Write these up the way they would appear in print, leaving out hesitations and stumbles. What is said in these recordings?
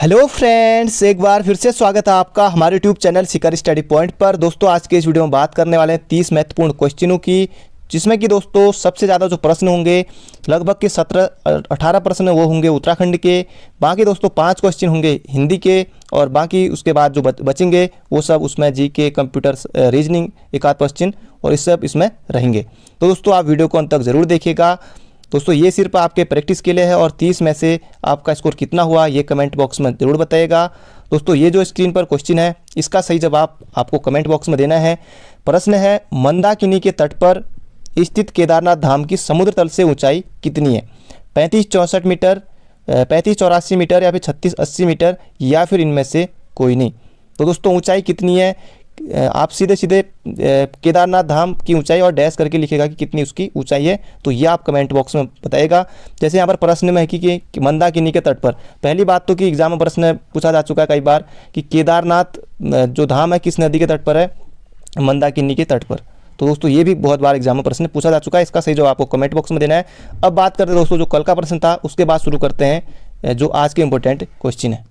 Hello friends, एक बार फिर से स्वागत है आपका हमारे यूट्यूब चैनल शिखर स्टडी पॉइंट पर। दोस्तों आज के इस वीडियो में बात करने वाले हैं 30 महत्वपूर्ण क्वेश्चनों की, जिसमें कि दोस्तों सबसे ज़्यादा जो प्रश्न होंगे लगभग के 17-18 प्रश्न वो होंगे उत्तराखंड के। बाकी दोस्तों 5 क्वेश्चन होंगे हिंदी के, और बाकी उसके बाद जो बचेंगे वो सब उसमें जीके, कंप्यूटर, रीजनिंग, एक आध क्वेश्चन और इस सब इसमें रहेंगे। तो दोस्तों आप वीडियो को अंत तक ज़रूर देखिएगा। दोस्तों ये सिर्फ आपके प्रैक्टिस के लिए है, और 30 में से आपका स्कोर कितना हुआ ये कमेंट बॉक्स में ज़रूर बताइएगा। दोस्तों ये जो स्क्रीन पर क्वेश्चन है इसका सही जवाब आपको कमेंट बॉक्स में देना है। प्रश्न है, मंदाकिनी के तट पर स्थित केदारनाथ धाम की समुद्र तल से ऊंचाई कितनी है? 35-64 मीटर, 35-84 मीटर, या फिर 36-80 मीटर, या फिर इनमें से कोई नहीं। तो दोस्तों ऊंचाई कितनी है आप सीधे सीधे केदारनाथ धाम की ऊंचाई और डैश करके लिखेगा कि कितनी उसकी ऊंचाई है, तो ये आप कमेंट बॉक्स में बताएगा। जैसे यहाँ पर प्रश्न में है कि मंदाकिनी के तट पर, पहली बात तो कि एग्जाम में प्रश्न पूछा जा चुका है कई बार कि केदारनाथ जो धाम है किस नदी के तट पर है? मंदाकिनी के तट पर। तो दोस्तों ये भी बहुत बार एग्जाम में प्रश्न पूछा जा चुका है, इसका सही जवाब आपको कमेंट बॉक्स में देना है। अब बात करते हैं दोस्तों जो कल का प्रश्न था, उसके बाद शुरू करते हैं जो आज के इंपॉर्टेंट क्वेश्चन है।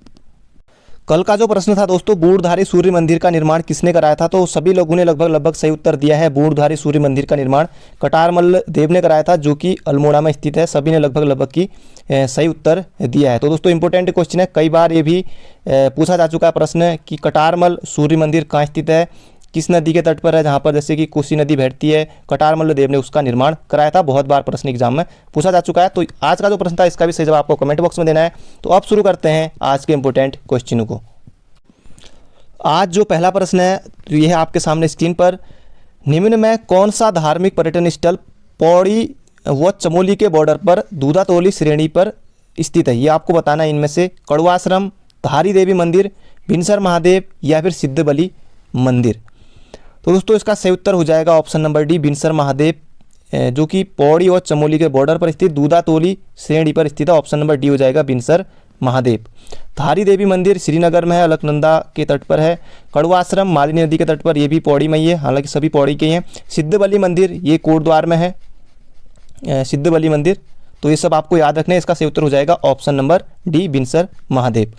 कल का जो प्रश्न था दोस्तों, बूढ़धारी सूर्य मंदिर का निर्माण किसने कराया था? तो सभी लोगों ने लगभग सही उत्तर दिया है। बूढ़धारी सूर्य मंदिर का निर्माण कटारमल देव ने कराया था, जो कि अल्मोड़ा में स्थित है। सभी ने लगभग की सही उत्तर दिया है। तो दोस्तों इंपॉर्टेंट क्वेश्चन है, कई बार ये भी पूछा जा चुका है प्रश्न कि कटारमल सूर्य मंदिर कहाँ स्थित है, किस नदी के तट पर है, जहाँ पर जैसे कि कोसी नदी बहती है। कटारमल देव ने उसका निर्माण कराया था। बहुत बार प्रश्न एग्जाम में पूछा जा चुका है। तो आज का जो प्रश्न था इसका भी सही जवाब आपको कमेंट बॉक्स में देना है। तो अब शुरू करते हैं आज के इंपॉर्टेंट क्वेश्चनों को। आज जो पहला प्रश्न है तो यह है आपके सामने स्क्रीन पर, निम्न में कौन सा धार्मिक पर्यटन स्थल पौड़ी व चमोली के बॉर्डर पर दूधातोली श्रेणी पर स्थित है? ये आपको बताना है। इनमें से कड़वाश्रम, धारी देवी मंदिर, भिनसर महादेव, या फिर सिद्धबली मंदिर। तो दोस्तों इसका सही उत्तर हो जाएगा ऑप्शन नंबर डी, भिनसर महादेव, जो कि पौड़ी और चमोली के बॉर्डर पर स्थित दूधातोली श्रेणी पर स्थित है। ऑप्शन नंबर डी हो जाएगा भिनसर महादेव। धारी देवी मंदिर श्रीनगर में है, अलकनंदा के तट पर है। कड़वाश्रम मालिनी नदी के तट पर, ये भी पौड़ी में ही है, हालांकि सभी पौड़ी के हैं। सिद्धबली मंदिर ये कोटद्वार में है, सिद्धबली मंदिर। तो ये सब आपको याद रखना है। इसका सही उत्तर हो जाएगा ऑप्शन नंबर डी, भिनसर महादेव।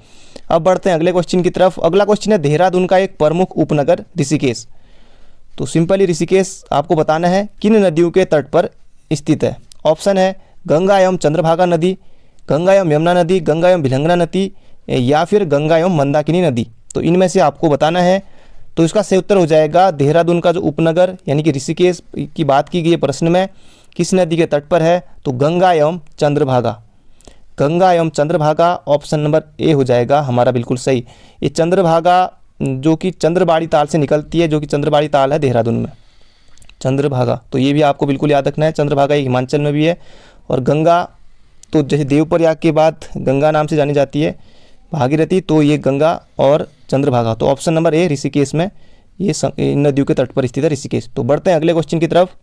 अब बढ़ते हैं अगले क्वेश्चन की तरफ। अगला क्वेश्चन है, देहरादून का एक प्रमुख उपनगर ऋषिकेश। तो सिंपली ऋषिकेश आपको बताना है किन नदियों के तट पर स्थित है? ऑप्शन है गंगा एवं चंद्रभागा नदी, गंगा एवं यमुना नदी, गंगा एवं भिलंगना नदी, या फिर गंगा एवं मंदाकिनी नदी। तो इनमें से आपको बताना है। तो इसका सही उत्तर हो जाएगा देहरादून का जो उपनगर यानी कि ऋषिकेश की बात की गई है प्रश्न में, किस नदी के तट पर है? तो गंगा एवं चंद्रभागा। गंगा एवं चंद्रभागा ऑप्शन नंबर ए हो जाएगा हमारा बिल्कुल सही। ये चंद्रभागा जो कि चंद्रबाड़ी ताल से निकलती है, जो कि चंद्रबाड़ी ताल है देहरादून में, चंद्रभागा। तो ये भी आपको बिल्कुल याद रखना है। चंद्रभागा ये हिमाचल में भी है। और गंगा तो जैसे देवप्रयाग के बाद गंगा नाम से जानी जाती है भागीरथी, तो ये गंगा और चंद्रभागा। तो ऑप्शन नंबर ए ऋषिकेश में ये इन नदियों के तट पर स्थित है ऋषिकेश। तो बढ़ते हैं अगले क्वेश्चन की तरफ।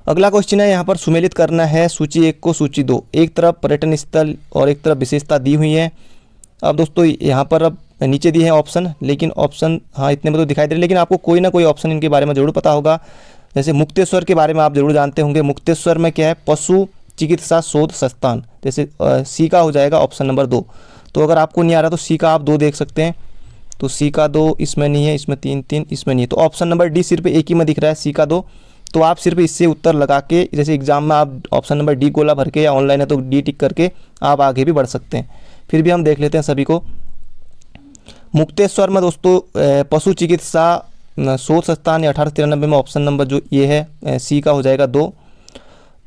अगला क्वेश्चन है, यहाँ पर सुमेलित करना है सूची 1 को सूची 2। एक तरफ पर्यटन स्थल और एक तरफ विशेषता दी हुई है। अब दोस्तों यहाँ पर अब नीचे दिए हैं ऑप्शन, लेकिन ऑप्शन हाँ इतने में तो दिखाई दे रहे, लेकिन आपको कोई ना कोई ऑप्शन इनके बारे में जरूर पता होगा। जैसे मुक्तेश्वर के बारे में आप जरूर जानते होंगे। मुक्तेश्वर में क्या है? पशु चिकित्सा शोध संस्थान। जैसे सी का हो जाएगा ऑप्शन नंबर 2। तो अगर आपको नहीं आ रहा तो सी का आप 2 देख सकते हैं। तो सी का 2 इसमें नहीं है, इसमें 3-3 इसमें नहीं है। तो ऑप्शन नंबर डी सिर्फ एक ही में दिख रहा है, सी का 2। तो आप सिर्फ इससे उत्तर लगा के, जैसे एग्जाम में आप ऑप्शन नंबर डी गोला भर के, या ऑनलाइन है तो डी टिक करके आप आगे भी बढ़ सकते हैं। फिर भी हम देख लेते हैं सभी को। मुक्तेश्वर में दोस्तों पशु चिकित्सा शोध संस्थान 1893 में, ऑप्शन नंबर जो ये है सी का हो जाएगा 2।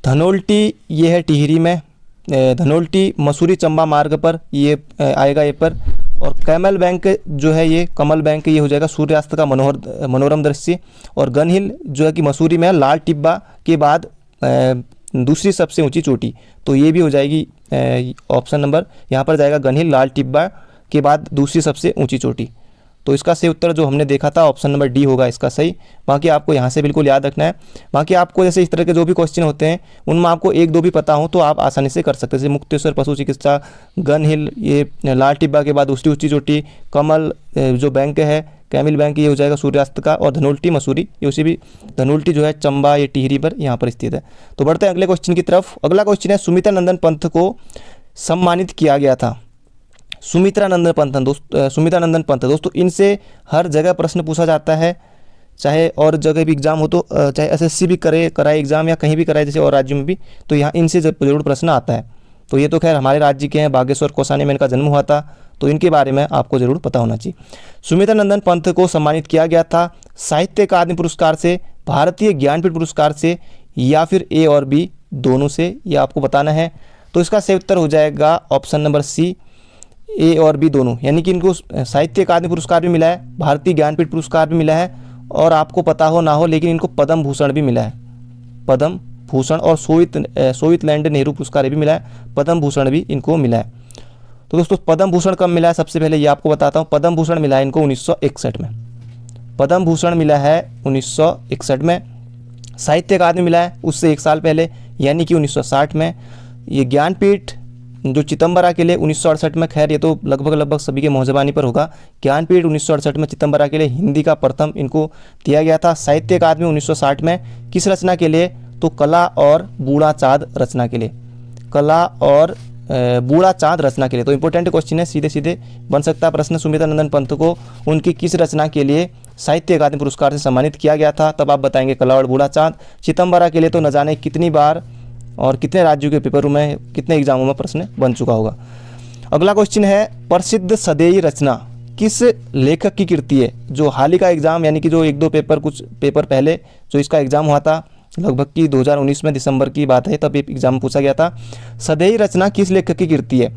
धनोल्टी ये है टिहरी में, धनोल्टी मसूरी चंबा मार्ग पर ये आएगा ये पर। और कैमल बैंक जो है ये, कमल बैंक ये हो जाएगा सूर्यास्त का मनोरम दृश्य। और गन हिल जो है कि मसूरी में है, लाल टिब्बा के बाद दूसरी सबसे ऊंची चोटी। तो ये भी हो जाएगी ऑप्शन नंबर यहाँ पर जाएगा गन हिल, लाल टिब्बा के बाद दूसरी सबसे ऊंची चोटी। तो इसका सही उत्तर जो हमने देखा था ऑप्शन नंबर डी होगा इसका सही। बाकी आपको यहाँ से बिल्कुल याद रखना है। बाकी आपको जैसे इस तरह के जो भी क्वेश्चन होते हैं उनमें आपको 1-2 भी पता हो तो आप आसानी से कर सकते हैं। जैसे मुक्तेश्वर पशु चिकित्सा, गन हिल ये लाल टिब्बा के बाद दूसरी ऊंची चोटी, कमल जो बैंक है कैमिल बैंक ये हो जाएगा सूर्यास्त का, और धनोल्टी मसूरी ये उसी भी, धनोल्टी जो है चंबा ये टिहरी पर यहाँ पर स्थित है। तो बढ़ते हैं अगले क्वेश्चन की तरफ। अगला क्वेश्चन है, सुमित्रा नंदन पंत को सम्मानित किया गया था सुमित्रा नंदन पंत दोस्तों इनसे हर जगह प्रश्न पूछा जाता है, चाहे और जगह भी एग्जाम हो तो चाहे एसएससी भी कराए एग्जाम या कहीं भी कराए जैसे और राज्यों में भी, तो यहाँ इनसे जरूर प्रश्न आता है। तो ये तो खैर हमारे राज्य के हैं, बागेश्वर कौसानी में इनका जन्म हुआ था, तो इनके बारे में आपको जरूर पता होना चाहिए। सुमित्रा नंदन पंत को सम्मानित किया गया था साहित्य अकादमी पुरस्कार से, भारतीय ज्ञानपीठ पुरस्कार से, या फिर ए और बी दोनों से, ये आपको बताना है। तो इसका सही उत्तर हो जाएगा ऑप्शन नंबर सी, ए और बी दोनों, यानी कि इनको साहित्य अकादमी पुरस्कार भी मिला है, भारतीय ज्ञानपीठ पुरस्कार भी मिला है, और आपको पता हो ना हो लेकिन इनको पद्म भूषण भी मिला है, पद्म भूषण, और सोवियत नेहरू पुरस्कार भी मिला है, पद्म भूषण भी इनको मिला है। तो दोस्तों पद्म भूषण कब मिला है, सबसे पहले ये आपको बताता हूँ। पद्म भूषण मिला है इनको 1961 में, पद्म भूषण मिला है 1961 में। साहित्य अकादमी मिला है उससे 1 साल पहले, यानी कि 1960 में। ये ज्ञानपीठ जो चिदम्बरा के लिए 1968 में, खैर ये तो लगभग सभी के मुँह पर होगा, ज्ञानपीठ 1968 में चिदम्बरा के लिए हिंदी का प्रथम इनको दिया गया था। साहित्य अकादमी 1960 में किस रचना के लिए, तो कला और बूढ़ा चाँद रचना के लिए, कला और बूढ़ा चाँद रचना के लिए। तो इंपॉर्टेंट क्वेश्चन है, सीधे सीधे बन सकता है प्रश्न। सुमित्रा नंदन पंत को उनकी किस रचना के लिए साहित्य अकादमी पुरस्कार से सम्मानित किया गया था, तब आप बताएंगे कला और बूढ़ा चाँद। चिदम्बरा के लिए तो न जाने कितनी बार और कितने राज्यों के पेपरों में, कितने एग्जामों में प्रश्न बन चुका होगा। अगला क्वेश्चन है, प्रसिद्ध सदैई रचना किस लेखक की कृति है। जो हाल ही का एग्जाम, यानी कि जो 1-2 पेपर, कुछ पेपर पहले जो इसका एग्जाम हुआ था, लगभग की 2019 में दिसंबर की बात है, तब एक एग्जाम पूछा गया था। सदैई रचना किस लेखक की कृति है,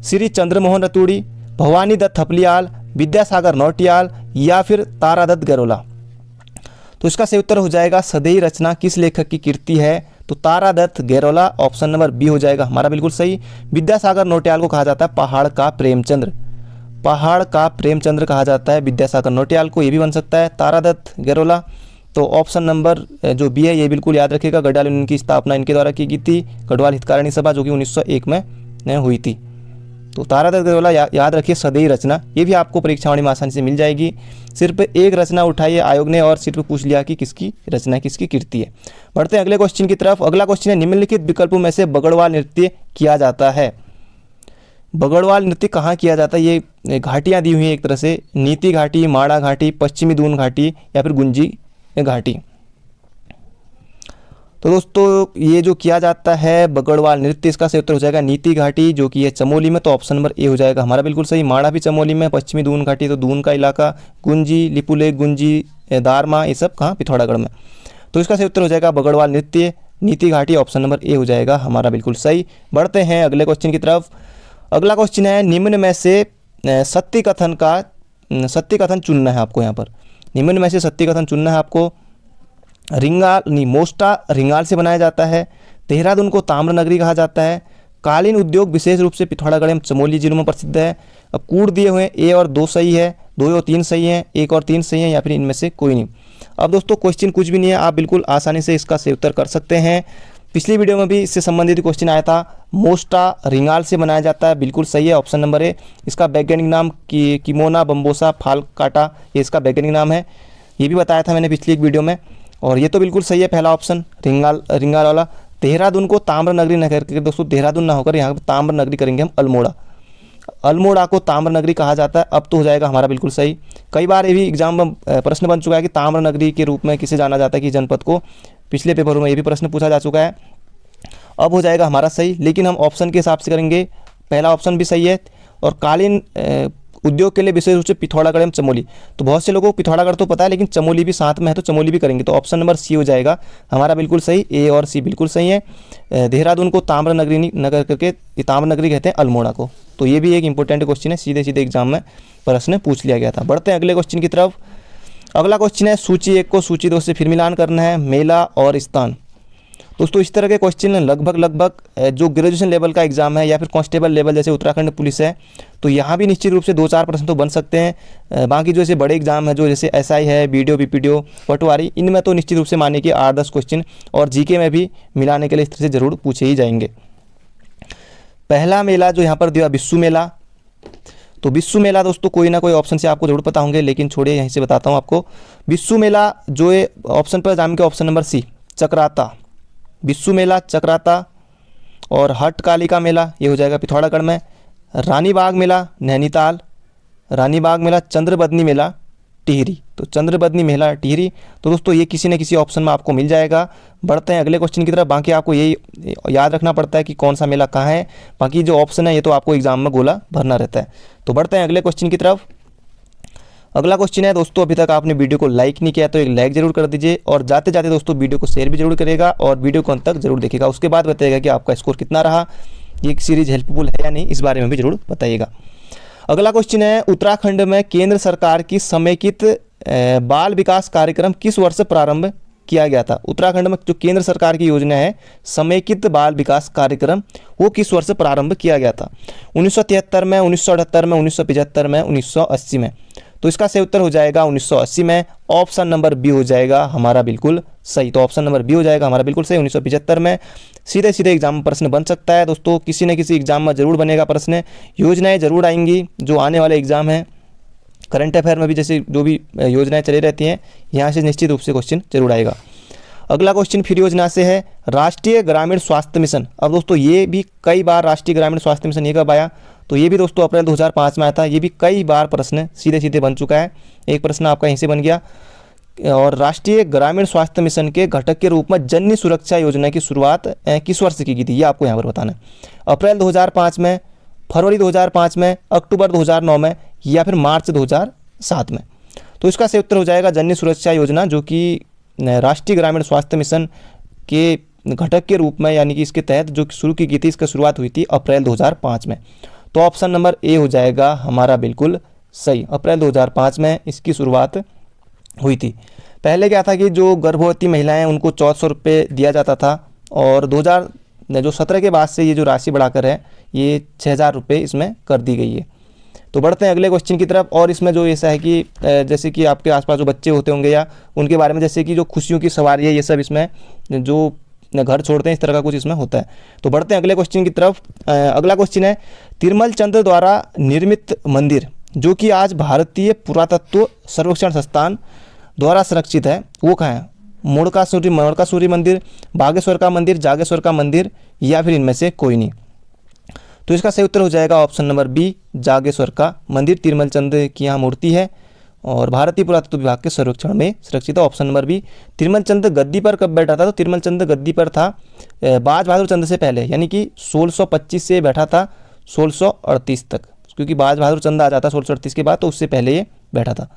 श्री चंद्रमोहन रतूड़ी, भवानी दत्त थपलियाल, विद्यासागर नौटियाल, या फिर तारादत्त गैरोला। तो इसका सही उत्तर हो जाएगा सदैई रचना किस लेखक की कृति है, तो Taradatt Gairola, option number B हो जाएगा हमारा बिल्कुल सही। विद्यासागर नौटियाल को कहा जाता है पहाड़ का प्रेमचंद्र, पहाड़ का प्रेमचंद्र कहा जाता है विद्यासागर नौटियाल को, ये भी बन सकता है तारादत्त गैरोला। तो ऑप्शन नंबर जो बी है ये बिल्कुल याद रखिएगा। गढ़वाल यूनियन की स्थापना इनके द्वारा की गई थी, गढ़वाल हितकारिणी सभा, जो कि 1901 में हुई थी। तो तारादत्त गैरोला याद रखिए। सदैई रचना ये भी आपको परीक्षावाणी में आसानी से मिल जाएगी। सिर्फ एक रचना उठाई है आयोग ने और सिर्फ पूछ लिया कि किसकी रचना है, किसकी कृति है। बढ़ते हैं अगले क्वेश्चन की तरफ। अगला क्वेश्चन है, निम्नलिखित विकल्पों में से बगड़वाल नृत्य किया जाता है। बगड़वाल नृत्य कहाँ किया जाता है, ये घाटियाँ दी हुई हैं एक तरह से, नीति घाटी, माड़ा घाटी, पश्चिमी दून घाटी, या फिर गुंजी घाटी। तो दोस्तों ये जो किया जाता है बगड़वाल नृत्य, इसका सही उत्तर हो जाएगा नीति घाटी, जो कि है चमोली में, तो ऑप्शन नंबर ए हो जाएगा हमारा बिल्कुल सही। माड़ा भी चमोली में, पश्चिमी दून घाटी तो दून का इलाका, गुंजी, लिपुलेख, गुंजी, दारमा, ये सब कहाँ, पिथौरागढ़ में। तो इसका सही उत्तर हो जाएगा बगड़वाल नृत्य, नीति घाटी, ऑप्शन नंबर ए हो जाएगा हमारा बिल्कुल सही। बढ़ते हैं अगले क्वेश्चन की तरफ। अगला क्वेश्चन है, निम्न में से सत्य कथन चुनना है आपको। यहाँ पर निम्न में से सत्य कथन चुनना है आपको। मोस्टा रिंगाल से बनाया जाता है, देहरादून को ताम्र नगरी कहा जाता है, कालीन उद्योग विशेष रूप से पिथौरागढ़ एवं चमोली जिलों में प्रसिद्ध है। अब कूट दिए हुए ए और 2 सही है, 2 और 3 सही है, 1 और 3 सही है, या फिर इनमें से कोई नहीं। अब दोस्तों क्वेश्चन कुछ भी नहीं है, आप बिल्कुल आसानी से इसका सही उत्तर कर सकते हैं। पिछली वीडियो में भी इससे संबंधित क्वेश्चन आया था, मोस्टा रिंगाल से बनाया जाता है, बिल्कुल सही है, ऑप्शन नंबर ए। इसका वैज्ञानिक नाम किमोना बम्बोसा फाल्काटा, ये इसका वैज्ञानिक नाम है, ये भी बताया था मैंने पिछली एक वीडियो में, और ये तो बिल्कुल सही है पहला ऑप्शन रिंगाल वाला। देहरादून को ताम्र नगरी न करके दोस्तों, देहरादून ना होकर यहाँ पर ताम्र नगरी करेंगे हम, अल्मोड़ा को ताम्र नगरी कहा जाता है, अब तो हो जाएगा हमारा बिल्कुल सही। कई बार ये भी एग्जाम में प्रश्न बन चुका है कि ताम्र नगरी के रूप में किसे जाना जाता है कि जनपद को, पिछले पेपरों में ये भी प्रश्न पूछा जा चुका है, अब हो जाएगा हमारा सही। लेकिन हम ऑप्शन के हिसाब से करेंगे, पहला ऑप्शन भी सही है। और कालीन उद्योग के लिए विशेष रूप से पिथौरागढ़ एवं चमोली, तो बहुत से लोगों को पिथौरागढ़ तो पता है लेकिन चमोली भी साथ में है, तो चमोली भी करेंगे, तो ऑप्शन नंबर सी हो जाएगा हमारा बिल्कुल सही। ए और सी बिल्कुल सही है। देहरादून को ताम्र नगरी नगर करके ताम्र नगरी कहते हैं अल्मोड़ा को, तो ये भी एक इंपॉर्टेंट क्वेश्चन है, सीधे सीधे एग्जाम में प्रश्न पूछ लिया गया था। बढ़ते हैं अगले क्वेश्चन की तरफ। अगला क्वेश्चन है, सूची 1 को सूची 2 से फिर मिलान करना है, मेला और स्थान। दोस्तों इस तरह के क्वेश्चन लगभग जो ग्रेजुएशन लेवल का एग्जाम है या फिर कांस्टेबल लेवल जैसे उत्तराखंड पुलिस है, तो यहाँ भी निश्चित रूप से 2-4 प्रश्न तो बन सकते हैं। बाकी जो ऐसे बड़े एग्जाम है जो जैसे एसआई है, बीडीओ, बीपीडीओ, पटवारी, इनमें तो निश्चित रूप से मानिए कि 8-10 क्वेश्चन, और जीके में भी मिलाने के लिए इस तरह से जरूर पूछे ही जाएंगे। पहला मेला जो यहाँ पर दिया बिस्सू मेला, तो बिस्सू मेला दोस्तों कोई ना कोई ऑप्शन से आपको जरूर पता होंगे, लेकिन छोड़िए यहीं से बताता हूँ आपको। बिस्सू मेला जो है ऑप्शन पर जाम के option number C, Chakrata, Bissu Mela, Chakrata. और हट कालिका मेला ये हो जाएगा पिथौरागढ़ में। रानीबाग मेला नैनीताल, रानीबाग मेला चंद्रबदनी मेला टिहरी। तो चंद्रबदनी मेला टिहरी, तो दोस्तों ये किसी न किसी ऑप्शन में आपको मिल जाएगा। बढ़ते हैं अगले क्वेश्चन की तरफ। बाकी आपको यही याद रखना पड़ता है कि कौन सा मेला कहाँ है, बाकी जो ऑप्शन है ये तो आपको एग्जाम में गोला भरना रहता है। तो बढ़ते हैं अगले क्वेश्चन की तरफ। अगला क्वेश्चन है दोस्तों, अभी तक आपने वीडियो को लाइक नहीं किया तो एक लाइक जरूर कर दीजिए, और जाते जाते दोस्तों वीडियो को शेयर भी जरूर करेगा और वीडियो को अंत तक जरूर देखिएगा। उसके बाद बताइएगा कि आपका स्कोर कितना रहा, ये सीरीज हेल्पफुल है या नहीं, इस बारे में भी जरूर बताइएगा। अगला क्वेश्चन है, उत्तराखंड में केंद्र सरकार की समेकित बाल विकास कार्यक्रम किस वर्ष प्रारंभ किया गया था? उत्तराखंड में जो केंद्र सरकार की योजना है समेकित बाल विकास कार्यक्रम, वो किस वर्ष प्रारंभ किया गया था? 1973 में, 1978 में, 1975 में, 1980 में। तो इसका सही उत्तर हो जाएगा 1980 में। ऑप्शन नंबर बी हो जाएगा हमारा बिल्कुल सही। तो ऑप्शन नंबर बी हो जाएगा हमारा बिल्कुल सही, 1975 में। सीधे सीधे एग्जाम में प्रश्न बन सकता है दोस्तों, किसी न किसी एग्जाम में जरूर बनेगा प्रश्न। योजनाएं जरूर आएंगी जो आने वाले एग्जाम है, करंट अफेयर में भी जैसे जो भी योजनाएं चली रहती हैं, यहाँ से निश्चित रूप से क्वेश्चन जरूर आएगा। अगला क्वेश्चन फिर योजना से है, राष्ट्रीय ग्रामीण स्वास्थ्य मिशन। अब दोस्तों ये भी कई बार राष्ट्रीय ग्रामीण स्वास्थ्य मिशन ये कब आया? तो ये भी दोस्तों अप्रैल 2005 में आया था। ये भी कई बार प्रश्न सीधे सीधे बन चुका है, एक प्रश्न आपका यहीं से बन गया। और राष्ट्रीय ग्रामीण स्वास्थ्य मिशन के घटक के रूप में जननी सुरक्षा योजना की शुरुआत किस वर्ष की गई थी, ये आपको यहाँ पर बताना है। अप्रैल 2005 में, फरवरी 2005 में, अक्टूबर 2009 में, या फिर मार्च 2007 में। तो इसका सही उत्तर हो जाएगा जननी सुरक्षा योजना, जो कि राष्ट्रीय ग्रामीण स्वास्थ्य मिशन के घटक के रूप में, यानी कि इसके तहत जो शुरू की गई थी, इसका शुरुआत हुई थी अप्रैल 2005 में। तो ऑप्शन नंबर ए हो जाएगा हमारा बिल्कुल सही, अप्रैल 2005 में इसकी शुरुआत हुई थी। पहले क्या था कि जो गर्भवती महिलाएं उनको 1400 रुपये दिया जाता था, और 2017 के बाद से ये जो राशि बढ़ाकर है ये 6000 रुपये इसमें कर दी गई है। तो बढ़ते हैं अगले क्वेश्चन की तरफ। और इसमें जो ऐसा है कि जैसे कि आपके आसपास जो बच्चे होते होंगे या उनके बारे में, जैसे कि जो खुशियों की सवारी है, ये सब इसमें जो घर छोड़ते हैं इस तरह का कुछ इसमें होता है। तो बढ़ते हैं अगले क्वेश्चन की तरफ। अगला क्वेश्चन है, तिरुमल चंद द्वारा निर्मित मंदिर जो कि आज भारतीय पुरातत्व सर्वेक्षण संस्थान द्वारा संरक्षित है, वो कहाँ है? मोड़कासूरी मंदिर, बागेश्वर का मंदिर, जागेश्वर का मंदिर, या फिर इनमें से कोई नहीं। तो इसका सही उत्तर हो जाएगा ऑप्शन नंबर बी, जागेश्वर का मंदिर। तिरुमल चंद की यहाँ मूर्ति है और भारतीय पुरातत्व विभाग के संरक्षण में सुरक्षित है। Option number B. Tirumal Chand गद्दी पर कब बैठा था? तो तिरुमल चंद गद्दी पर था बाज बहादुर चंद से पहले, यानी कि 1625 से बैठा था 1638 तक, क्योंकि बाज बहादुर चंद आ जाता 1638 के बाद, तो उससे पहले ये बैठा था।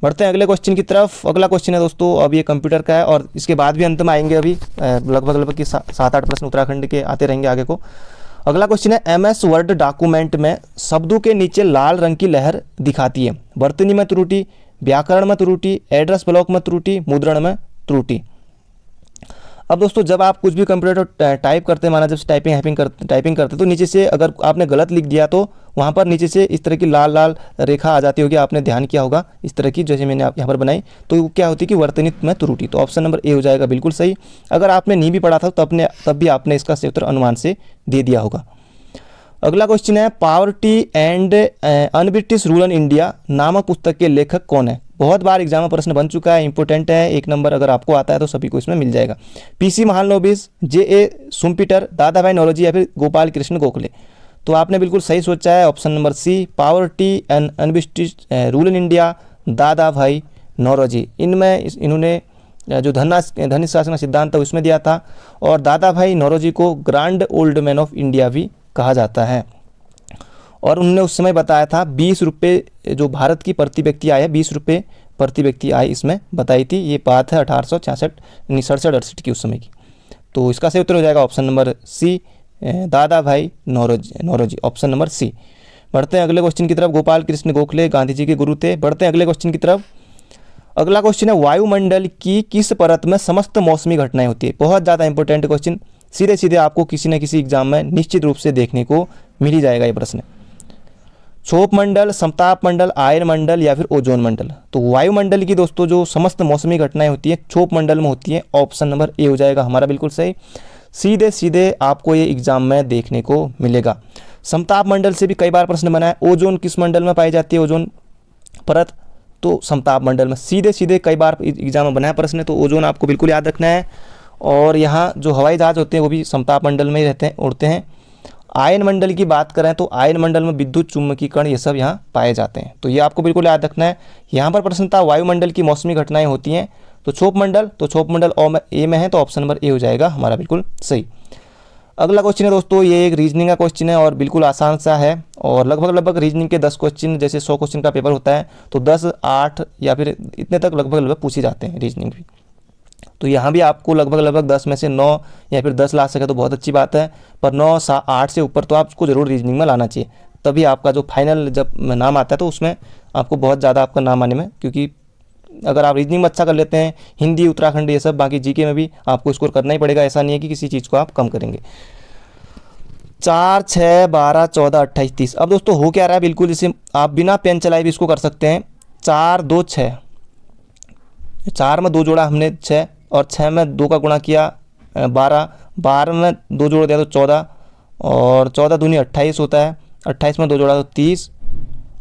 बढ़ते हैं अगले क्वेश्चन की तरफ। अगला क्वेश्चन है दोस्तों, अब ये कंप्यूटर का है और इसके बाद भी अंत में आएंगे, अभी लगभग की 7-8 प्रश्न उत्तराखंड के आते रहेंगे आगे को। अगला क्वेश्चन है, MS वर्ड डॉक्यूमेंट में शब्दों के नीचे लाल रंग की लहर दिखाती है, वर्तनी में त्रुटि, व्याकरण में त्रुटि, एड्रेस ब्लॉक में त्रुटि, मुद्रण में त्रुटि। अब दोस्तों जब आप कुछ भी कंप्यूटर टाइप करते हैं, माना जब टाइपिंग करते तो नीचे से अगर आपने गलत लिख दिया तो वहाँ पर नीचे से इस तरह की लाल लाल रेखा आ जाती होगी, आपने ध्यान किया होगा इस तरह की, जैसे मैंने यहाँ पर बनाई, तो क्या होती है कि वर्तनित में त्रुटि। तो ऑप्शन नंबर ए हो जाएगा बिल्कुल सही। अगर आपने नहीं भी पढ़ा था तब भी आपने इसका सही उत्तर अनुमान से दे दिया होगा। अगला क्वेश्चन है, poverty and unbritish rule in India नामक पुस्तक के लेखक कौन है? बहुत बार एग्जाम में प्रश्न बन चुका है, इंपॉर्टेंट है, 1 नंबर अगर आपको आता है तो सभी को इसमें मिल जाएगा। PC महालनोबिस, JA सुम्पीटर, दादा भाई नौरोजी, या फिर गोपाल कृष्ण गोखले। तो आपने बिल्कुल सही सोचा है, option number C, poverty and unbritish rule in India, Dadabhai Naoroji. इनमें इन्होंने जो धन शासन सिद्धांत था उसमें दिया था, और दादा भाई नौरोजी को grand old man of India भी कहा जाता है। और उन्होंने उस समय बताया था 20 रुपये जो भारत की प्रति व्यक्ति आय है, 20 रुपये प्रति व्यक्ति आय इसमें बताई थी। ये बात है 1867 की उस समय की। तो इसका सही उत्तर हो जाएगा ऑप्शन नंबर सी, दादा भाई नौरोजी, ऑप्शन नंबर सी। बढ़ते हैं अगले क्वेश्चन की तरफ। गोपाल कृष्ण गोखले गांधी जी के गुरु थे। बढ़ते हैं अगले क्वेश्चन की तरफ। अगला क्वेश्चन है, वायुमंडल की किस परत में समस्त मौसमी घटनाएं होती है? बहुत ज़्यादा इंपॉर्टेंट क्वेश्चन, सीधे सीधे आपको किसी न किसी एग्जाम में निश्चित रूप से देखने को मिल ही जाएगा ये प्रश्न। क्षोभ मंडल, समताप मंडल, आयन मंडल, या फिर ओजोन मंडल। तो वायुमंडल की दोस्तों जो समस्त मौसमी घटनाएं होती है क्षोभ मंडल में होती है। ऑप्शन नंबर ए हो जाएगा हमारा बिल्कुल सही। सीधे सीधे आपको ये एग्जाम में देखने को मिलेगा। समताप मंडल से भी कई बार प्रश्न बना है। ओजोन किस मंडल में पाई जाती है ओजोन परत? तो समताप मंडल में। सीधे सीधे कई बार एग्जाम में बना है प्रश्न, तो ओजोन आपको बिल्कुल याद रखना है। और यहाँ जो हवाई जहाज होते हैं वो भी समताप मंडल में ही रहते हैं, उड़ते हैं। आयन मंडल की बात करें तो आयन मंडल में विद्युत चुम्बकीय कण ये सब यहाँ पाए जाते हैं। तो ये आपको बिल्कुल याद रखना है। यहाँ पर प्रश्न था वायुमंडल की मौसमी घटनाएं होती हैं तो छोप मंडल ए में है, तो ऑप्शन नंबर ए हो जाएगा हमारा बिल्कुल सही। अगला क्वेश्चन है दोस्तों, ये एक रीजनिंग का क्वेश्चन है और बिल्कुल आसान सा है और लगभग रीजनिंग के 10 क्वेश्चन, जैसे 100 क्वेश्चन का पेपर होता है तो 10, 8 या फिर इतने तक लगभग पूछे जाते हैं रीजनिंग भी। तो यहाँ भी आपको लगभग 10 में से 9 या फिर 10 ला सके तो बहुत अच्छी बात है, पर 9, 8 से ऊपर तो आपको ज़रूर रीजनिंग में लाना चाहिए, तभी आपका जो फाइनल जब नाम आता है तो उसमें आपको बहुत ज़्यादा आपका नाम आने में, क्योंकि अगर आप रीजनिंग में अच्छा कर लेते हैं, हिंदी, उत्तराखंड, ये सब, बाकी जीके में भी आपको स्कोर करना ही पड़ेगा, ऐसा नहीं है कि किसी चीज़ को आप कम करेंगे। 4, 6, 12, 14, 28, 30। अब दोस्तों हो क्या रहा है, बिल्कुल इसे आप बिना पेन चलाए भी इसको कर सकते हैं। 4, 2, 6, 4 में 2 जोड़ा हमने 6 और 6 में 2 का गुणा किया 12, 12 में 2 जोड़ दिया तो 14 और 14 दूनी 28 होता है, 28 में 2 जोड़ा तो 30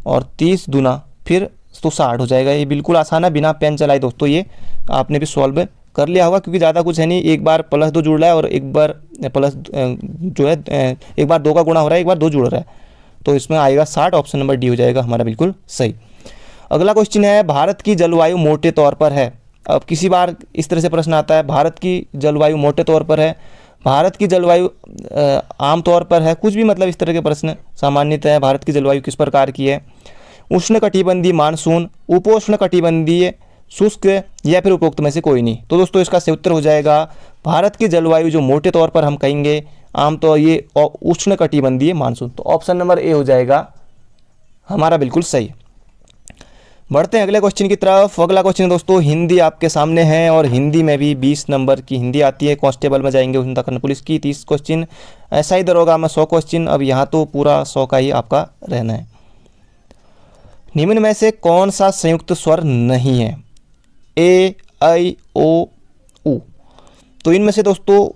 और 30 दूना फिर तो 60 हो जाएगा। ये बिल्कुल आसान है, बिना पेन चलाए दोस्तों ये आपने भी सॉल्व कर लिया होगा, क्योंकि ज़्यादा कुछ है नहीं। एक बार +2 जुड़ रहा है और एक बार प्लस जो है एक बार 2 का गुणा हो रहा है, एक बार 2 जुड़ रहा है, तो इसमें आएगा 60, ऑप्शन नंबर डी हो जाएगा हमारा बिल्कुल सही। अगला क्वेश्चन है, भारत की जलवायु मोटे तौर पर है। अब किसी बार इस तरह से प्रश्न आता है, भारत की जलवायु मोटे तौर पर है, भारत की जलवायु आमतौर पर है, कुछ भी मतलब इस तरह के प्रश्न सामान्यतः भारत की जलवायु किस प्रकार की है, उष्णकटिबंधीय मानसून, उपोष्णकटिबंधीय शुष्क या फिर उपरोक्त में से कोई नहीं। तो दोस्तों इसका सही उत्तर हो जाएगा भारत की जलवायु जो मोटे तौर पर हम कहेंगे आमतौर ये उष्णकटिबंधीय मानसून, तो ऑप्शन नंबर ए हो जाएगा हमारा बिल्कुल सही। बढ़ते हैं अगले क्वेश्चन की तरफ। अगला क्वेश्चन दोस्तों हिंदी आपके सामने है और हिंदी में भी 20 नंबर की हिंदी आती है। कांस्टेबल में जाएंगे उत्तराखंड पुलिस की 30 क्वेश्चन, ऐसा ही दरोगा में 100 क्वेश्चन। अब यहाँ तो पूरा 100 का ही आपका रहना है। निम्न में से कौन सा संयुक्त स्वर नहीं है, ए, आई, ओ, उ। तो इनमें से दोस्तों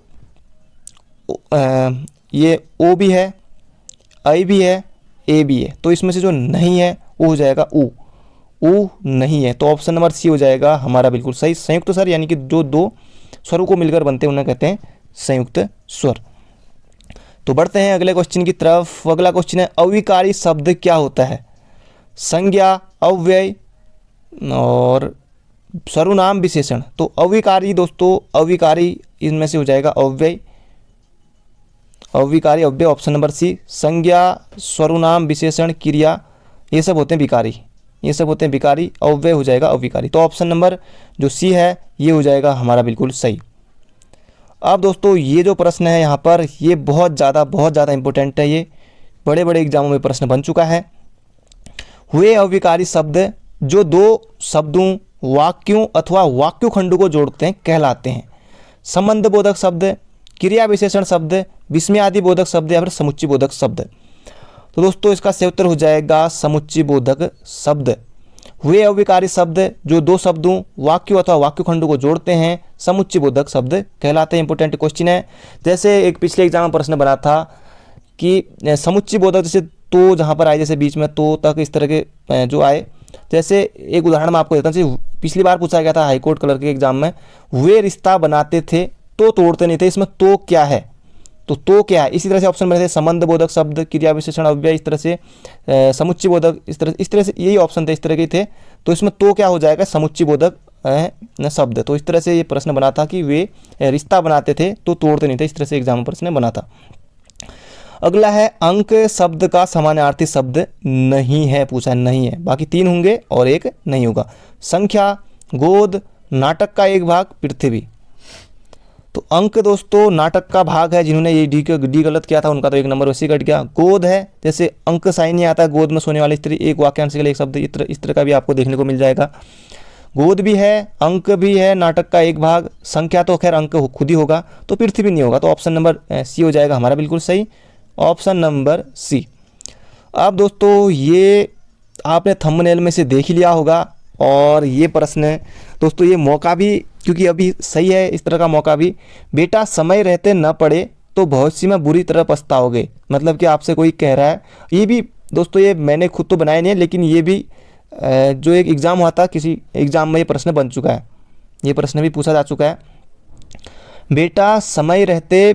ये ओ भी है, आई भी है, ए भी है, तो इसमें से जो नहीं है वो हो जाएगा उ। उ नहीं है, तो ऑप्शन नंबर सी हो जाएगा हमारा बिल्कुल सही। संयुक्त स्वर यानी कि जो 2 स्वरों को मिलकर बनते हैं उन्हें कहते हैं संयुक्त स्वर। तो बढ़ते हैं अगले क्वेश्चन की तरफ। अगला क्वेश्चन है, अविकारी शब्द क्या होता है, संज्ञा, अव्यय और सर्वनाम विशेषण। तो अविकारी दोस्तों, अविकारी इनमें से हो जाएगा अव्यय, अविकारी अव्यय, ऑप्शन नंबर सी। संज्ञा, सर्वनाम, विशेषण, क्रिया, ये सब होते हैं विकारी, ये सब होते हैं विकारी, अव्यय हो जाएगा अविकारी। तो ऑप्शन नंबर जो सी है ये हो जाएगा हमारा बिल्कुल सही। अब दोस्तों ये जो प्रश्न है यहाँ पर ये बहुत ज़्यादा इंपॉर्टेंट है, ये बड़े बड़े एग्जामों में प्रश्न बन चुका है। हुए अविकारी शब्द जो 2 शब्दों, वाक्यों अथवा वाक्य खंडों को जोड़ते हैं कहलाते हैं संबंध बोधक शब्द, क्रिया विशेषण शब्द, विस्मयादि बोधक शब्द या फिर समुच्चय बोधक शब्द। तो दोस्तों इसका सही उत्तर हो जाएगा समुच्चय बोधक शब्द। हुए अविकारी शब्द जो 2 शब्दों, वाक्यों अथवा वाक्य खंडों को जोड़ते हैं समुच्चय बोधक शब्द कहलाते हैं। इंपॉर्टेंट क्वेश्चन है। जैसे एक पिछले एग्जाम में प्रश्न बना था कि समुच्चय बोधक, जैसे तो जहाँ पर आए, जैसे बीच में तो तक, इस तरह के जो आए, जैसे एक उदाहरण मैं आपको देता हूँ। पिछली बार पूछा गया था हाईकोर्ट कलर के एग्जाम में, वे रिश्ता बनाते थे तो तोड़ते नहीं थे, इसमें तो क्या है, तो क्या है। इसी तरह से ऑप्शन बने थे संबंध बोधक शब्द, क्रिया विशेषण, अव्यय, इस तरह से समुच्चय बोधक, इस तरह से यही ऑप्शन थे, इस तरह के थे। तो इसमें तो क्या हो जाएगा समुच्चय बोधक शब्द। तो इस तरह से ये प्रश्न बना था कि वे रिश्ता बनाते थे तो तोड़ते नहीं थे, इस तरह से एग्जाम में प्रश्न बना था। अगला है, अंक शब्द का समानार्थी शब्द नहीं है, पूछा नहीं है, बाकी 3 होंगे और 1 नहीं होगा। संख्या, गोद, नाटक का एक भाग, पृथ्वी। तो अंक दोस्तों नाटक का भाग है, जिन्होंने ये डी गलत किया था उनका तो 1 नंबर वैसे कट गया। गोद है, जैसे अंक साइन नहीं आता, गोद में सोने वाली स्त्री, एक वाक्यांश के लिए एक शब्द, इस तरह का भी आपको देखने को मिल जाएगा। गोद भी है, अंक भी है, नाटक का एक भाग, संख्या तो खैर अंक खुद ही होगा, तो पृथ्वी नहीं होगा। तो ऑप्शन नंबर सी हो जाएगा हमारा बिल्कुल सही, ऑप्शन नंबर सी। अब दोस्तों ये आपने थंबनेल में से देख ही लिया होगा और ये प्रश्न दोस्तों ये मौका भी, क्योंकि अभी सही है इस तरह का मौका भी, बेटा समय रहते न पढ़े तो भविष्य में बुरी तरह पछताओगे। मतलब कि आपसे कोई कह रहा है, ये भी दोस्तों ये मैंने खुद तो बनाया नहीं है, लेकिन ये भी जो एक एग्ज़ाम हुआ था किसी एग्ज़ाम में ये प्रश्न बन चुका है, ये प्रश्न भी पूछा जा चुका है। बेटा समय रहते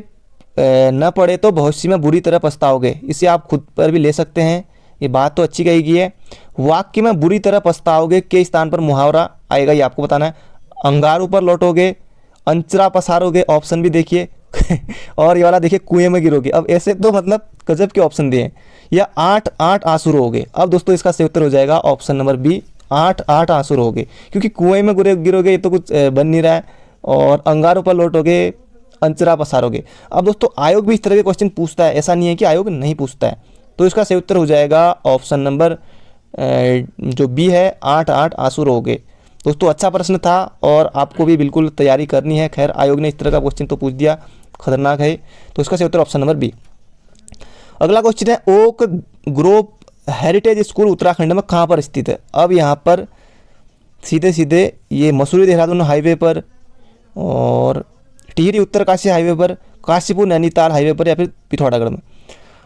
न पढ़े तो भविष्य में बुरी तरह पछताओगे। इसे आप खुद पर भी ले सकते हैं, ये बात तो अच्छी कही गई है। वाक्य में बुरी तरह पछताओगे के स्थान पर मुहावरा आएगा, ये आपको बताना है। अंगारों पर लौटोगे, अंचरा पसारोगे, ऑप्शन भी देखिए और ये वाला देखिए, कुएं में गिरोगे। अब ऐसे तो मतलब गजब के ऑप्शन दिए हैं। या 8 आंसू रोगे। अब दोस्तों इसका सही उत्तर हो जाएगा ऑप्शन नंबर बी, 8 आंसू रोगे, क्योंकि कुएं में गिरोगे ये तो कुछ बन नहीं रहा है। और अंगारों पर लौटोगे, अंचरा पसारोगे। अब दोस्तों आयोग भी इस तरह के क्वेश्चन पूछता है, ऐसा नहीं है कि आयोग नहीं पूछता है। तो इसका सही उत्तर हो जाएगा ऑप्शन नंबर जो बी है, 8 आंसू रोगे। दोस्तों अच्छा प्रश्न था और आपको भी बिल्कुल तैयारी करनी है। खैर आयोग ने इस तरह का क्वेश्चन तो पूछ दिया, खतरनाक है। तो इसका सही उत्तर ऑप्शन नंबर बी। अगला क्वेश्चन है, Oak Grove Heritage School Uttarakhand में कहाँ पर स्थित है। अब यहाँ पर सीधे सीधे ये मसूरी देहरादून हाईवे पर, और टिहरी उत्तरकाशी हाईवे पर, काशीपुर नैनीताल हाईवे पर, या फिर पिथौरागढ़ में।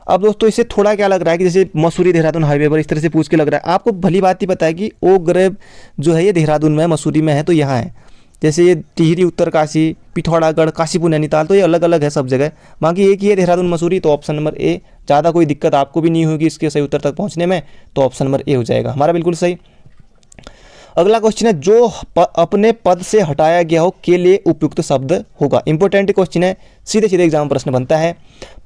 अब दोस्तों इससे थोड़ा क्या लग रहा है कि जैसे मसूरी देहरादून हाईवे पर इस तरह से पूछ के लग रहा है। आपको भली बात ही पता है कि ओक ग्रेव जो है ये देहरादून में है, मसूरी में है, तो यहाँ है। जैसे ये टिहरी उत्तरकाशी, पिथौरागढ़, काशीपुर नैनीताल, तो ये अलग अलग है सब जगह। बाकी एक ही है देहरादून मसूरी। तो ऑप्शन नंबर ए, ज़्यादा कोई दिक्कत आपको भी नहीं होगी इसके सही उत्तर तक पहुँचने में। तो ऑप्शन नंबर ए हो जाएगा हमारा बिल्कुल सही। अगला क्वेश्चन है, जो अपने पद से हटाया गया हो के लिए उपयुक्त शब्द होगा। इंपॉर्टेंट क्वेश्चन है, सीधे सीधे एग्जाम प्रश्न बनता है।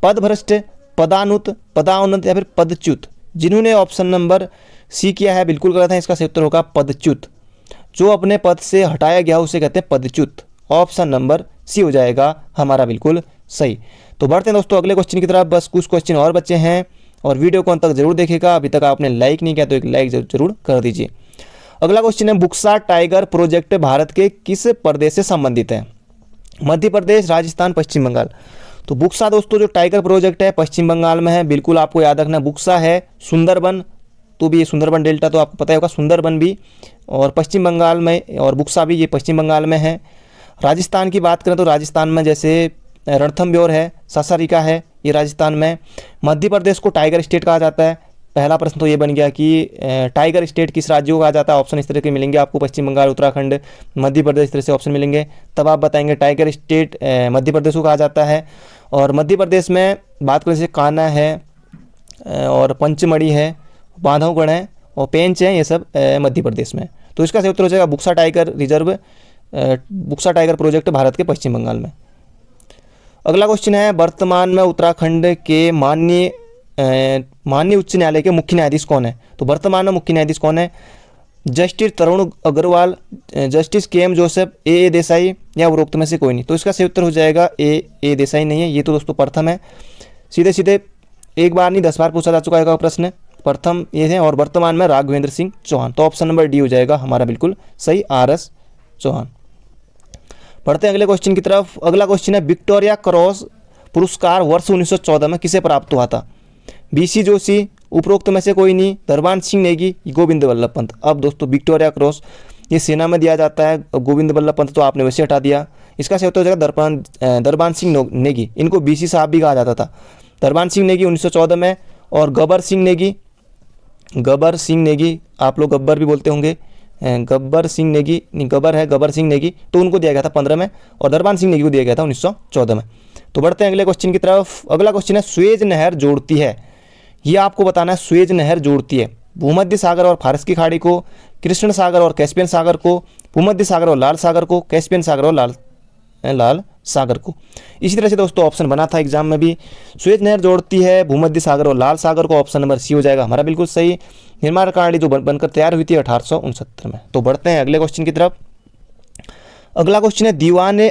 पदभ्रष्ट, पदानुत, पदाउन्नत या फिर पदच्युत। जिन्होंने ऑप्शन नंबर सी किया है बिल्कुल गलत है, इसका सही उत्तर होगा पदच्युत। जो अपने पद से हटाया गया उसे कहते हैं पदच्युत। ऑप्शन नंबर सी हो जाएगा हमारा बिल्कुल सही। तो बढ़ते हैं दोस्तों अगले क्वेश्चन की तरफ। बस कुछ क्वेश्चन और बचे हैं और वीडियो को अंत तक जरूर देखेगा। अभी तक आपने लाइक नहीं किया तो एक लाइक जरूर कर दीजिए। अगला क्वेश्चन है, बुक्सा टाइगर प्रोजेक्ट भारत के किस प्रदेश से संबंधित है। मध्य प्रदेश, राजस्थान, पश्चिम बंगाल। तो बुक्सा दोस्तों जो टाइगर प्रोजेक्ट है पश्चिम बंगाल में है, बिल्कुल आपको याद रखना। बुक्सा है सुंदरबन, तो भी ये सुंदरबन डेल्टा तो आपको पता ही होगा, सुंदरबन भी और पश्चिम बंगाल में, और बुक्सा भी ये पश्चिम बंगाल में है। राजस्थान की बात करें तो राजस्थान में जैसे रणथंभौर है, ससारिका है, ये राजस्थान में। मध्य प्रदेश को टाइगर स्टेट कहा जाता है। पहला प्रश्न तो ये बन गया कि टाइगर स्टेट किस राज्य को कहा जाता है। ऑप्शन इस तरह के मिलेंगे आपको, पश्चिम बंगाल, उत्तराखंड, मध्य प्रदेश, इस तरह से ऑप्शन मिलेंगे। तब आप बताएंगे टाइगर स्टेट मध्य प्रदेश को कहा जाता है। और मध्य प्रदेश में बात करें जैसे कान्हा है और पंचमढ़ी है, बांधवगढ़ है और पेंच है, ये सब मध्य प्रदेश में। तो इसका सही उत्तर हो जाएगा Buxa tiger reserve, Buxa tiger project Bharat के पश्चिम बंगाल में। अगला क्वेश्चन है, वर्तमान में उत्तराखंड के माननीय उच्च न्यायालय के मुख्य न्यायाधीश कौन है। तो वर्तमान में मुख्य न्यायाधीश कौन है। जस्टिस तरुण अग्रवाल, जस्टिस के.एम. जोसेफ, ए देसाई, या उपरोक्त में से कोई नहीं। तो इसका सही उत्तर हो जाएगा ए देसाई नहीं है, ये तो दोस्तों प्रथम है। सीधे सीधे एक बार नहीं 10 बार पूछा जा चुका है प्रश्न, प्रथम ये है। और वर्तमान में राघवेंद्र सिंह चौहान। तो ऑप्शन नंबर डी हो जाएगा हमारा बिल्कुल सही, आर.एस. चौहान। पढ़ते हैं अगले क्वेश्चन की तरफ। अगला क्वेश्चन है, विक्टोरिया क्रॉस पुरस्कार वर्ष 1914 में किसे प्राप्त हुआ था। बी.सी. जोशी, उपरोक्त में से कोई नहीं, दरबान सिंह नेगी, गोविंद वल्लभ पंत। अब दोस्तों विक्टोरिया क्रॉस ये सेना में दिया जाता है, गोविंद वल्लभ पंत तो आपने वैसे हटा दिया। इसका सही उत्तर हो जाएगा दरबान सिंह नेगी। इनको बी.सी. साहब भी कहा जाता था। दरबान सिंह नेगी 1914 में, और गब्बर सिंह नेगी, आप लोग गब्बर भी बोलते होंगे, गब्बर सिंह नेगी नहीं, गब्बर है, गब्बर सिंह नेगी, तो उनको दिया गया था 15 में, और दरबान सिंह नेगी को दिया गया था 1914 में। तो बढ़ते हैं अगले क्वेश्चन की तरफ। अगला क्वेश्चन है, सुएज नहर जोड़ती है, ये आपको बताना है। सुएज नहर जोड़ती है भूमध्य सागर और फारस की खाड़ी को, कृष्ण सागर और कैस्पियन सागर को, भूमध्य सागर और लाल सागर को, कैस्पियन सागर और लाल सागर को। इसी तरह से दोस्तों ऑप्शन बना था एग्जाम में भी, सुएज नहर जोड़ती है भूमध्य सागर और लाल सागर को। ऑप्शन नंबर सी हो जाएगा हमारा बिल्कुल सही। निर्माण प्रणाली जो बनकर तैयार हुई थी 1869 में। तो बढ़ते हैं अगले क्वेश्चन की तरफ। अगला क्वेश्चन है, दीवाने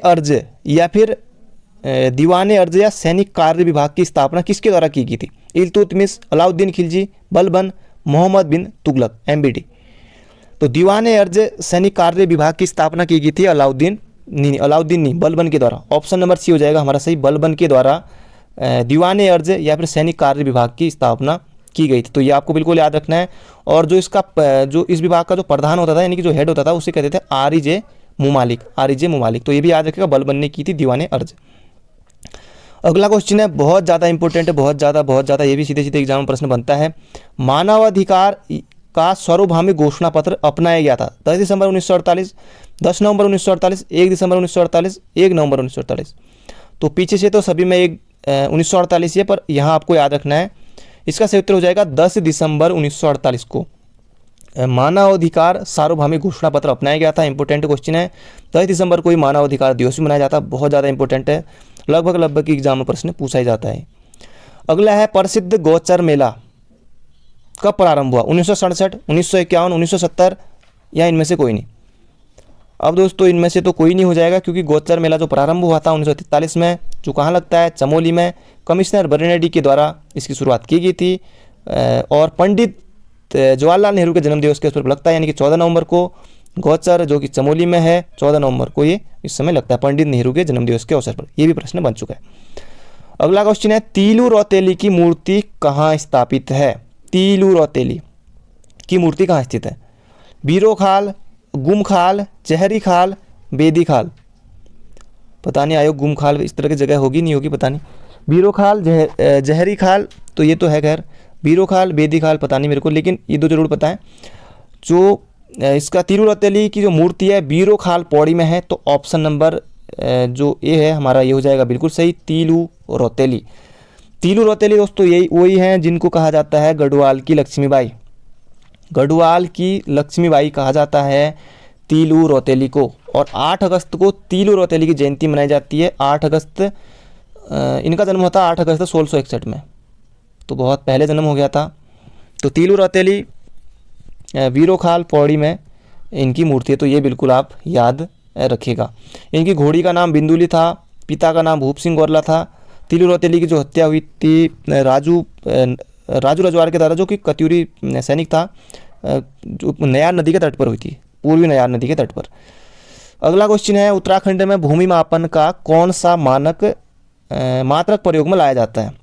अर्ज या सैनिक कार्य विभाग की स्थापना किसके द्वारा की गई थी। इल्तुतमिश, अलाउद्दीन खिलजी, बलबन, मोहम्मद बिन तुगलक, MBD। तो दीवाने अर्ज सैनिक कार्य विभाग की स्थापना की गई थी अलाउद्दीन नहीं, बलबन के द्वारा। ऑप्शन नंबर सी हो जाएगा हमारा सही, बलबन के द्वारा दीवाने अर्ज या फिर सैनिक कार्य विभाग की स्थापना की गई थी। तो ये आपको बिल्कुल याद रखना है। और जो इस विभाग का जो प्रधान होता था, यानी कि जो हेड होता था, उसे कहते थे आर.ई.जे. मुमालिक। तो ये भी याद रखेगा, बलबन ने की थी दीवाने अर्ज। अगला क्वेश्चन है, बहुत ज़्यादा इंपॉर्टेंट है, बहुत ज़्यादा, ये भी सीधे सीधे एग्जाम में प्रश्न बनता है। मानवाधिकार का सार्वभौमिक घोषणा पत्र अपनाया गया था 10 दिसंबर 1948, 10 नवंबर 1948, 1 दिसंबर 1948, 1 नवंबर 1948। तो पीछे से तो सभी में एक 1948 है, पर यहाँ आपको याद रखना है इसका सही उत्तर हो जाएगा 10 दिसंबर 1948 को मानवाधिकार सार्वभौमिक घोषणा पत्र अपनाया गया था। इंपॉर्टेंट क्वेश्चन है, 10 दिसंबर को ही मानवाधिकार दिवस भी मनाया जाता है, बहुत ज़्यादा इंपॉर्टेंट है, लगभग एग्जाम में प्रश्न पूछा ही जाता है। अगला है प्रसिद्ध गौचर मेला कब प्रारंभ हुआ, 1967, 1951, 1970 या इनमें से कोई नहीं। अब दोस्तों इनमें से तो कोई नहीं हो जाएगा, क्योंकि गौचर मेला जो प्रारंभ हुआ था 1943 में, जो कहाँ लगता है, चमोली में, कमिश्नर बर्नेडी के द्वारा इसकी शुरुआत की गई थी और पंडित जवाहरलाल नेहरू के जन्मदिवस के उस पर लगता है, यानी कि 14 नवंबर को गौचर जो कि चमोली में है, 14 नवंबर को ये इस समय लगता है पंडित नेहरू के जन्मदिवस के अवसर पर। ये भी प्रश्न बन चुका है। अगला क्वेश्चन है तीलू रौतेली की मूर्ति कहाँ स्थापित है, तीलू रौतेली की मूर्ति कहाँ स्थित है, बीरो खाल, गुम खाल, जहरी खाल, बेदी खाल, पता नहीं आयोग गुम खाल इस तरह की जगह होगी नहीं होगी पता नहीं, बीरो खाल, जहरी खाल तो ये तो है खैर, बीरो खाल, बेदी खाल पता नहीं मेरे को, लेकिन ये दो जरूर पता है। जो इसका तीलू रौतेली की जो मूर्ति है बीरो खाल पौड़ी में है, तो ऑप्शन नंबर जो ए है हमारा ये हो जाएगा बिल्कुल सही, तीलू रौतेली। तीलू रौतेली दोस्तों यही वही हैं जिनको कहा जाता है गढ़वाल की लक्ष्मीबाई, गढ़वाल की लक्ष्मीबाई कहा जाता है तीलू रौतेली को। और 8 अगस्त को तीलू रौतेली की जयंती मनाई जाती है। 8 अगस्त इनका जन्म होता है 8 अगस्त 1661 में, तो बहुत पहले जन्म हो गया था। तो तीलू रौतेली वीरो खाल पौड़ी में इनकी मूर्ति है, तो ये बिल्कुल आप याद रखिएगा। इनकी घोड़ी का नाम बिंदुली था, पिता का नाम भूप सिंह गोरला था। तीलू रौतेली की जो हत्या हुई थी राजू रजवाड़ के द्वारा, जो कि कत्यूरी सैनिक था, जो नयार नदी के तट पर हुई थी, पूर्वी नयार नदी के तट पर। अगला क्वेश्चन है उत्तराखंड में भूमि मापन का कौन सा मानक मात्रक प्रयोग में लाया जाता है,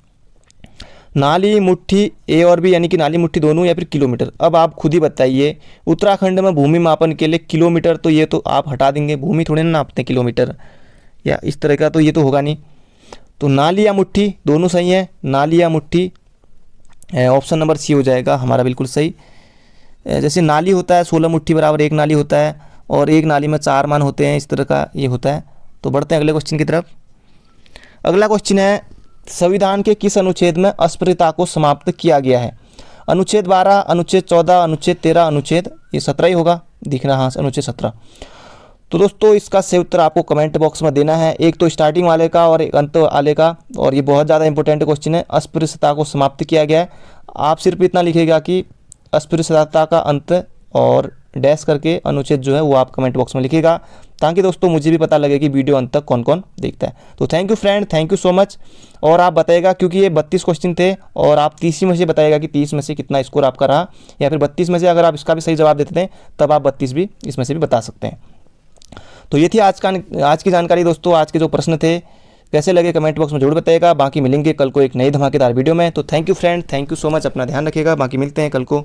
नाली मुट्ठी ए और बी, यानी कि नाली मुट्ठी दोनों, या फिर किलोमीटर। अब आप खुद ही बताइए, उत्तराखंड में भूमि मापन के लिए किलोमीटर तो ये तो आप हटा देंगे, भूमि थोड़े ना नापते किलोमीटर या इस तरह का, तो ये तो होगा नहीं। तो नाली या मुट्ठी दोनों सही है, नाली या मुट्ठी ऑप्शन नंबर सी हो जाएगा हमारा बिल्कुल सही। जैसे नाली होता है 16 मुट्ठी बराबर 1 नाली होता है, और 1 नाली में 4 मान होते हैं, इस तरह का ये होता है। तो बढ़ते हैं अगले क्वेश्चन की तरफ। अगला क्वेश्चन है संविधान के किस अनुच्छेद में अस्पृश्यता को समाप्त किया गया है, अनुच्छेद 12, अनुच्छेद 14, अनुच्छेद 13, अनुच्छेद ये 17 ही होगा, दिख रहा हाँ अनुच्छेद 17। तो दोस्तों इसका सही उत्तर आपको कमेंट बॉक्स में देना है, एक तो स्टार्टिंग वाले का और एक अंत वाले का, और ये बहुत ज़्यादा इंपॉर्टेंट क्वेश्चन है। अस्पृश्यता को समाप्त किया गया है, आप सिर्फ इतना लिखिएगा कि अस्पृश्यता का अंत और डैश करके अनुच्छेद जो है वो आप कमेंट बॉक्स में लिखिएगा, ताकि दोस्तों मुझे भी पता लगे कि वीडियो अंत तक कौन कौन देखता है। तो thank you friend, thank you so much. और आप बताइएगा, क्योंकि ये 32 क्वेश्चन थे, और आप 30 में से बताइएगा कि 30 में से कितना स्कोर आपका रहा, या फिर 32 में से अगर आप इसका भी सही जवाब देते हैं तब आप 32 भी इसमें से भी बता सकते हैं। तो ये थी आज की जानकारी दोस्तों। आज के जो प्रश्न थे कैसे लगे कमेंट बॉक्स में जरूर बताइएगा। बाकी मिलेंगे कल को एक नई धमाकेदार वीडियो में। तो thank you friend, thank you so much, अपना ध्यान रखिएगा। बाकी मिलते हैं कल को।